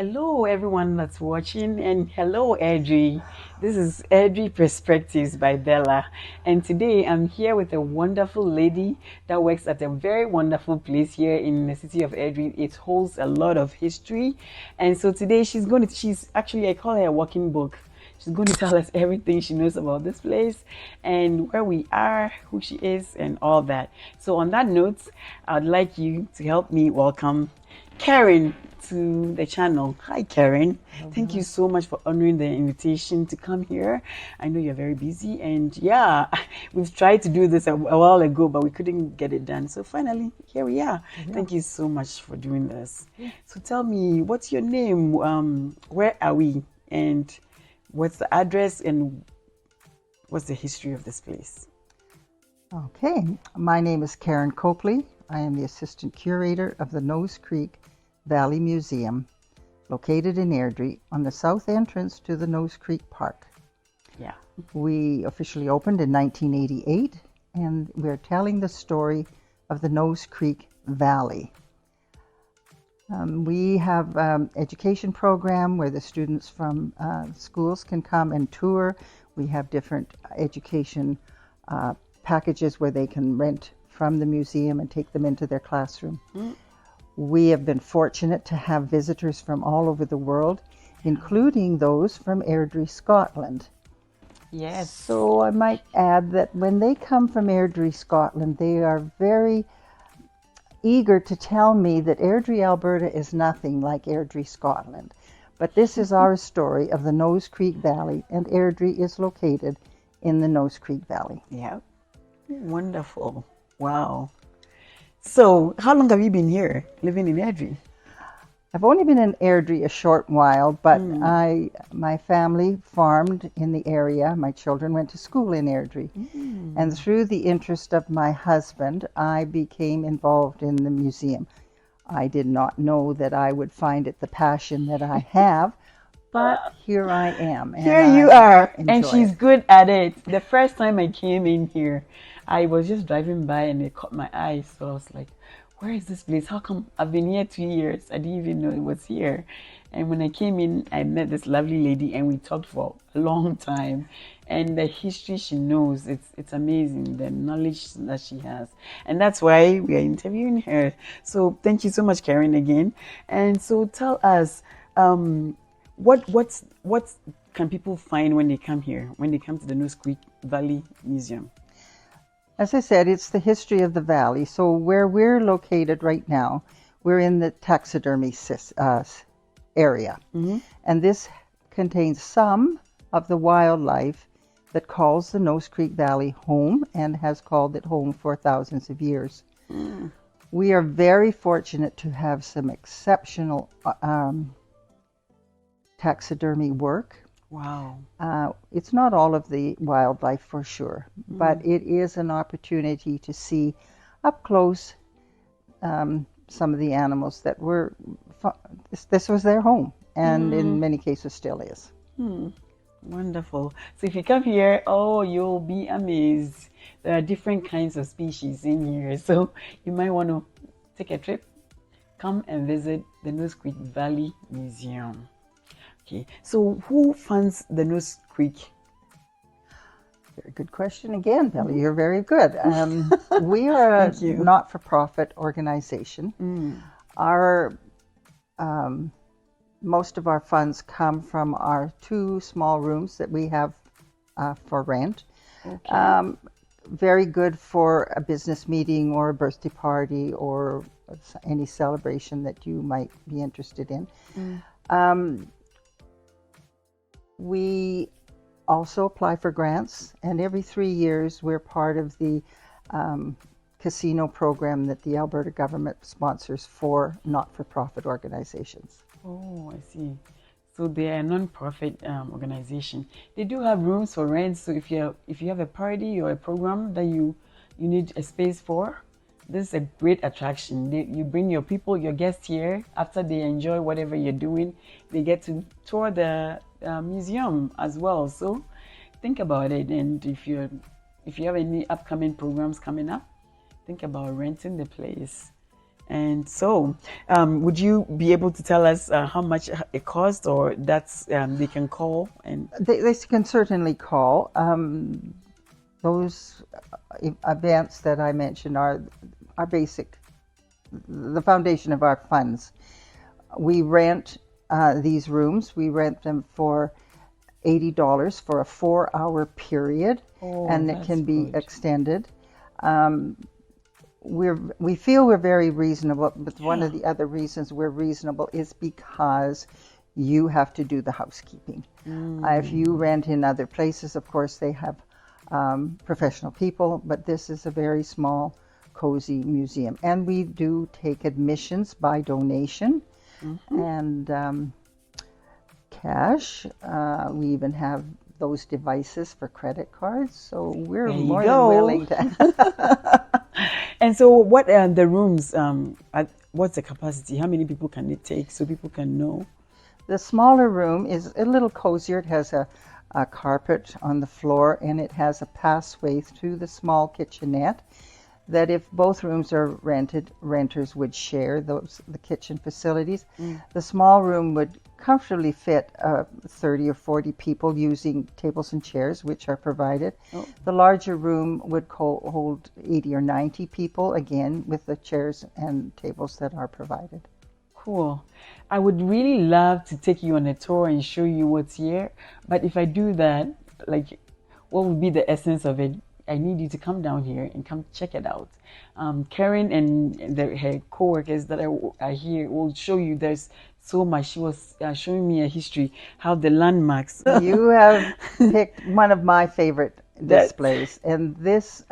Hello, everyone that's watching, and hello, Edry. This is Edry Perspectives by Bella, and today I'm here with a wonderful lady that works at a very wonderful place here in the city of Edry. It holds a lot of history, and so today she's actually, I call her a walking book. She's going to tell us everything she knows about this place and where we are, who she is, and all that. So, on that note, I'd like you to help me welcome Karen to the channel. Hi, Karen. Thank you so much for honoring the invitation to come here. I know you're very busy, and yeah, we've tried to do this a while ago, but we couldn't get it done. So finally, here we are. Thank you so much for doing this. So tell me, what's your name? Where are we? And what's the address? And what's the history of this place? Okay, my name is Karen Copley. I am the assistant curator of the Nose Creek Valley Museum, located in Airdrie on the south entrance to the Nose Creek Park. Yeah. We officially opened in 1988, and we're telling the story of the Nose Creek Valley. We have education program where the students from schools can come and tour. We have different education packages where they can rent from the museum and take them into their classroom. We have been fortunate to have visitors from all over the world, including those from Airdrie, Scotland. Yes. So I might add that when they come from Airdrie, Scotland, they are very eager to tell me that Airdrie, Alberta is nothing like Airdrie, Scotland. But this is our story of the Nose Creek Valley, and Airdrie is located in the Nose Creek Valley. Yeah. Wonderful. Wow. So, how long have you been here, living in Airdrie? I've only been in Airdrie a short while, but my family farmed in the area. My children went to school in Airdrie. And through the interest of my husband, I became involved in the museum. I did not know that I would find it the passion that I have, but here I am. And here you are, and enjoy she's it. good at it. The first time I came in here, I was just driving by and it caught my eye. So I was like, where is this place? How come I've been here 2 years? I didn't even know it was here. And when I came in, I met this lovely lady and we talked for a long time. And the history she knows, it's amazing, the knowledge that she has. And that's why we are interviewing her. So thank you so much, Karen, again. And so tell us, what can people find when they come here, when they come to the Nose Creek Valley Museum? As I said, it's the history of the valley. So where we're located right now, we're in the taxidermy area. And this contains some of the wildlife that calls the Nose Creek Valley home and has called it home for thousands of years. We are very fortunate to have some exceptional taxidermy work. Wow. It's not all of the wildlife for sure, but it is an opportunity to see up close some of the animals that were, this was their home, and in many cases still is. Wonderful. So if you come here, oh, you'll be amazed. There are different kinds of species in here. So you might want to take a trip, come and visit the Nose Creek Valley Museum. Okay, so who funds the Nose Creek? Very good question again, Belly. You're very good. We are a not-for-profit organization. Our most of our funds come from our 2 small rooms that we have for rent. Very good for a business meeting or a birthday party or any celebration that you might be interested in. We also apply for grants, and every 3 years we're part of the casino program that the Alberta government sponsors for not-for-profit organizations. Oh, I see. So they are a non-profit organization. They do have rooms for rent. So if you have a party or a program that you need a space for, this is a great attraction. You bring your people, your guests here. After they enjoy whatever you're doing, they get to tour the museum as well. So think about it. And if you have any upcoming programs coming up, think about renting the place And so, would you be able to tell us how much it costs, or that's they can call and They can certainly call. Those events that I mentioned are basic, the foundation of our funds. We rent these rooms. We rent them for $80 for a 4-hour period, and it can be extended. We feel we're very reasonable, but one of the other reasons we're reasonable is because you have to do the housekeeping. If you rent in other places, of course, they have professional people, but this is a very small, cozy museum. And we do take admissions by donation and cash. We even have those devices for credit cards, so we're more than willing to. And so, what the rooms? What's the capacity? How many people can it take, so people can know? The smaller room is a little cozier. It has a carpet on the floor, and it has a passway through the small kitchenette. That if both rooms are rented, renters would share the kitchen facilities. The small room would comfortably fit 30 or 40 people using tables and chairs, which are provided. The larger room would hold 80 or 90 people, again, with the chairs and tables that are provided. Cool. I would really love to take you on a tour and show you what's here. But if I do that, like, what would be the essence of it? I need you to come down here and come check it out. Karen and her co-workers that are here will show you there's so much. She was showing me a history, how the landmarks. You have picked one of my favorite displays. And this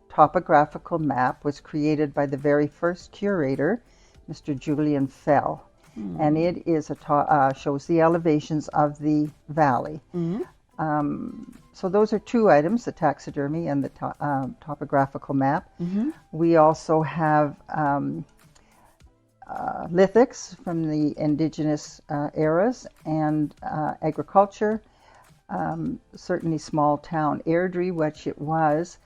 topographical map was created by the very first curator, Mr. Julian Fell. And it is shows the elevations of the valley. So those are two items, the taxidermy and the topographical map. We also have lithics from the indigenous eras and agriculture. Certainly small town Airdrie, which it was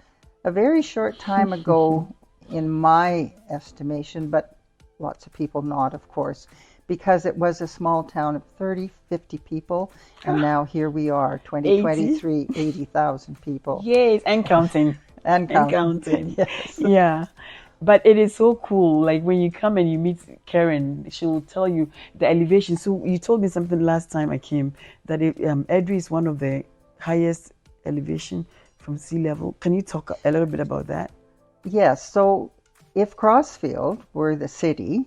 a very short time ago in my estimation, but lots of people not, of course, because it was a small town of 30, 50 people, and now here we are, 2023, 80,000 people. Yes, and counting. And counting. Yes. Yeah. But it is so cool. Like when you come and you meet Karen, she will tell you the elevation. So you told me something last time I came, that Airdrie is one of the highest elevation from sea level. Can you talk a little bit about that? Yes. So if Crossfield were the city,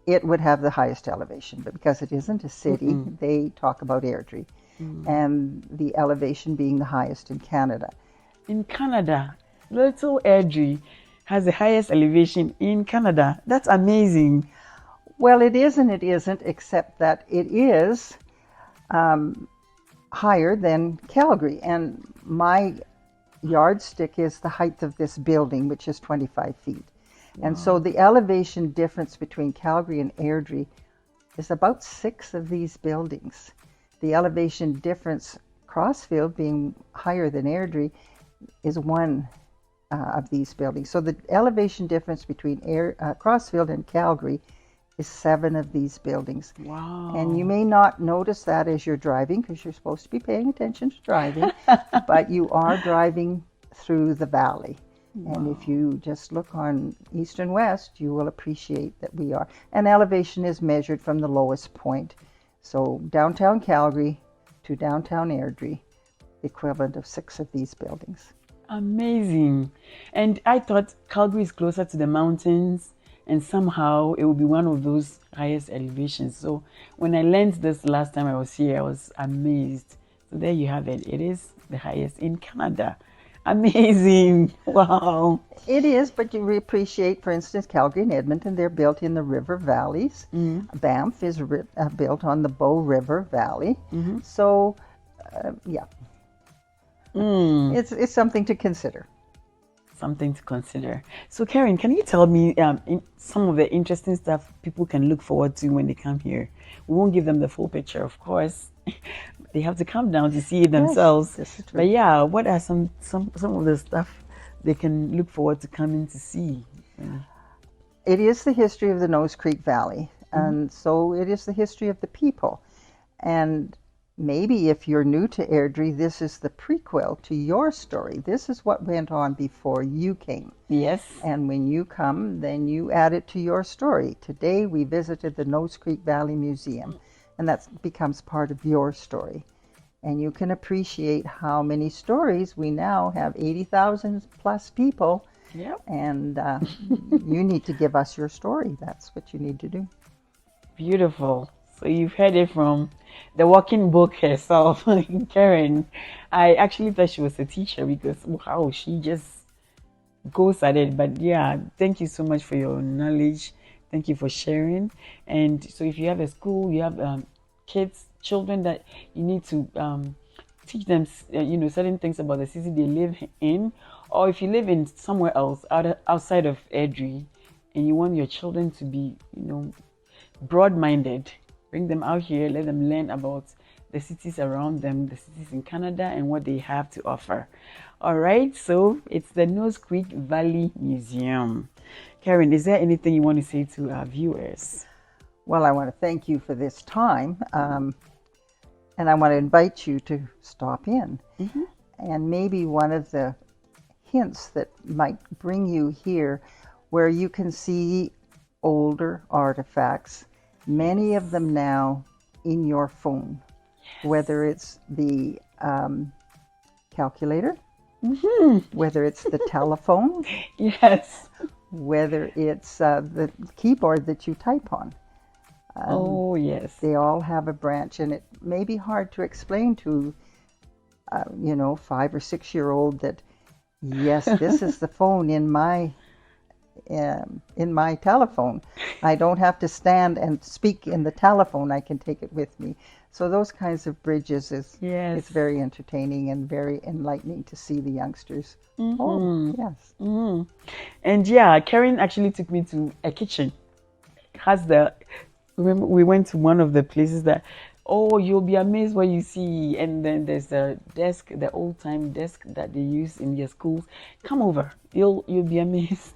it would have the highest elevation, but because it isn't a city, they talk about Airdrie, and the elevation being the highest in Canada. In Canada, little Airdrie has the highest elevation in Canada. That's amazing. Well, it is and it isn't, except that it is higher than Calgary, and my yardstick is the height of this building, which is 25 feet. And so the elevation difference between Calgary and Airdrie is about 6 of these buildings. The elevation difference, Crossfield being higher than Airdrie, is 1 of these buildings. So the elevation difference between Crossfield and Calgary is 7 of these buildings. Wow. And you may not notice that as you're driving, because you're supposed to be paying attention to driving, but you are driving through the valley. And if you just look on east and west, you will appreciate that we are. And elevation is measured from the lowest point. So downtown Calgary to downtown Airdrie, the equivalent of 6 of these buildings. Amazing. And I thought Calgary is closer to the mountains, and somehow it will be one of those highest elevations. So when I learned this last time I was here, I was amazed. So there you have it. It is the highest in Canada. Amazing. Wow. It is, but you appreciate, for instance, Calgary and Edmonton, they're built in the river valleys. Banff is built on the Bow River Valley. So, yeah. It's something to consider. Something to consider. So, Karen, can you tell me some of the interesting stuff people can look forward to when they come here? We won't give them the full picture, of course. They have to come down to see it themselves. Yes, this is true. But yeah, what are some of the stuff they can look forward to coming to see? It is the history of the Nose Creek Valley, and so it is the history of the people. And maybe if you're new to Airdrie, this is the prequel to your story. This is what went on before you came. Yes. And when you come, then you add it to your story. Today we visited the Nose Creek Valley Museum, and that becomes part of your story. And you can appreciate how many stories we now have, 80,000 plus people. Yep. And you need to give us your story. That's what you need to do. Beautiful. So you've heard it from the walking book herself, Karen. I actually thought she was a teacher because wow, she just goes at it. But yeah, thank you so much for your knowledge. Thank you for sharing. And so if you have a school, you have kids, children that you need to teach them, certain things about the city they live in, or if you live in somewhere else outside of Airdrie, and you want your children to be, broad-minded, bring them out here, let them learn about the cities around them, the cities in Canada, and what they have to offer. All right, so it's the Nose Creek Valley Museum. Karen, is there anything you want to say to our viewers? Well, I want to thank you for this time, and I want to invite you to stop in. And maybe one of the hints that might bring you here, where you can see older artifacts, many of them now in your phone, whether it's the calculator, whether it's the telephone, Yes. whether it's the keyboard that you type on. Oh, yes. They all have a branch, and it may be hard to explain to, 5 or 6 year old that, yes, this is the phone in my telephone. I don't have to stand and speak in the telephone. I can take it with me. So those kinds of bridges it's very entertaining and very enlightening to see the youngsters. Oh, yes. And yeah, Karen actually took me to a kitchen. Remember, we went to one of the places that, you'll be amazed what you see. And then there's the desk, the old time desk that they use in your schools. Come over, you'll be amazed.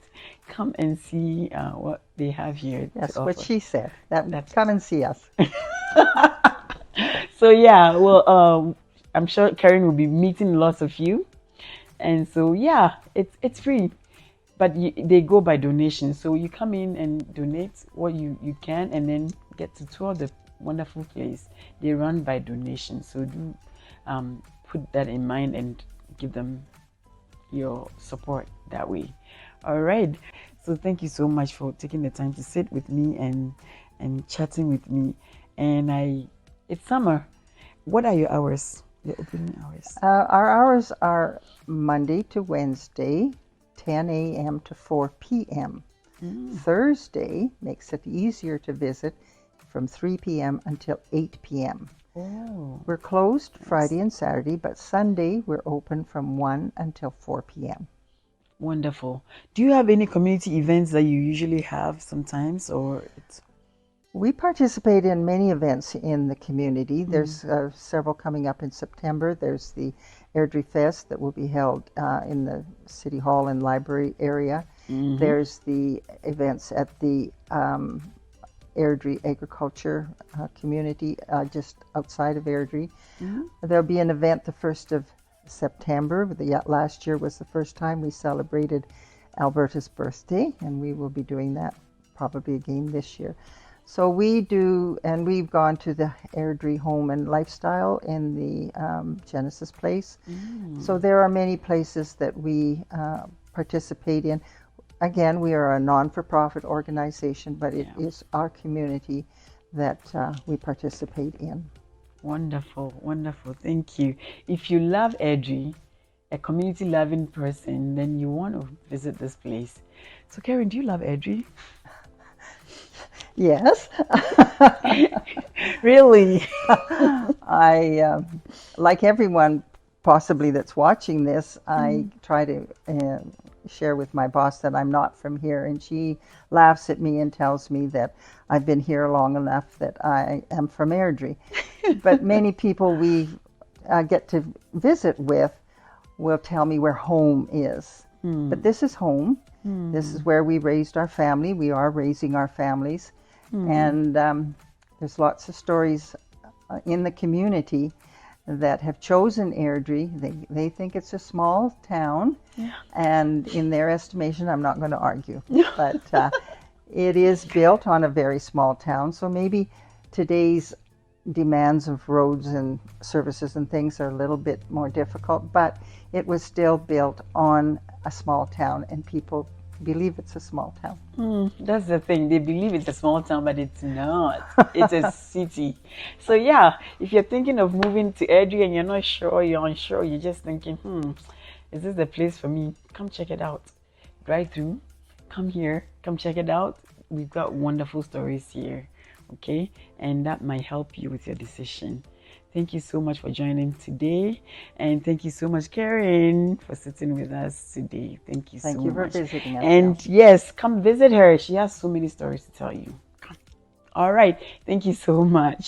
Come and see what they have here. That's what she said. Come and see us. So yeah, well, I'm sure Karen will be meeting lots of you, and so yeah, it's free, but they go by donation. So you come in and donate what you can, and then get to tour the wonderful place. They run by donation, so do put that in mind and give them your support that way. All right. So thank you so much for taking the time to sit with me and chatting with me. And it's summer. What are your hours? Your opening hours? Our hours are Monday to Wednesday, 10 a.m. to 4 p.m. Thursday makes it easier to visit from 3 p.m. until 8 p.m. Oh. We're closed Friday and Saturday, but Sunday we're open from 1 until 4 p.m. Wonderful. Do you have any community events that you usually have sometimes, or it's... We participate in many events in the community. There's several coming up in September. There's the Airdrie Fest that will be held in the City Hall and Library area. There's the events at the Airdrie Agriculture community just outside of Airdrie. There'll be an event the 1st of September. Last year was the first time we celebrated Alberta's birthday, and we will be doing that probably again this year. So we do, and we've gone to the Airdrie Home and Lifestyle in the Genesis Place. So there are many places that we participate in. Again, we are a non-for-profit organization, but it is our community that we participate in. Wonderful, wonderful. Thank you. If you love Airdrie, a community-loving person, then you want to visit this place. So Karen, do you love Airdrie? Yes. Really? I, like everyone possibly that's watching this, I try to share with my boss that I'm not from here, and she laughs at me and tells me that I've been here long enough that I am from Airdrie. But many people we get to visit with will tell me where home is. But this is home. This is where we raised our family. We are raising our families. And there's lots of stories in the community that have chosen Airdrie. They think it's a small town. And in their estimation, I'm not going to argue. But it is built on a very small town. So maybe today's demands of roads and services and things are a little bit more difficult, but it was still built on a small town, and people believe it's a small town. That's the thing. They believe it's a small town, but it's not. It's a city. So yeah, if you're thinking of moving to Airdrie and you're not sure, you're unsure, you're just thinking, is this the place for me? Come check it out. Drive through, come here, come check it out. We've got wonderful stories here. Okay, and that might help you with your decision. Thank you so much for joining today, and thank you so much, Karen, for sitting with us today. Thank you so much. Thank you for visiting us. And yes, come visit her. She has so many stories to tell you. Come. All right, thank you so much.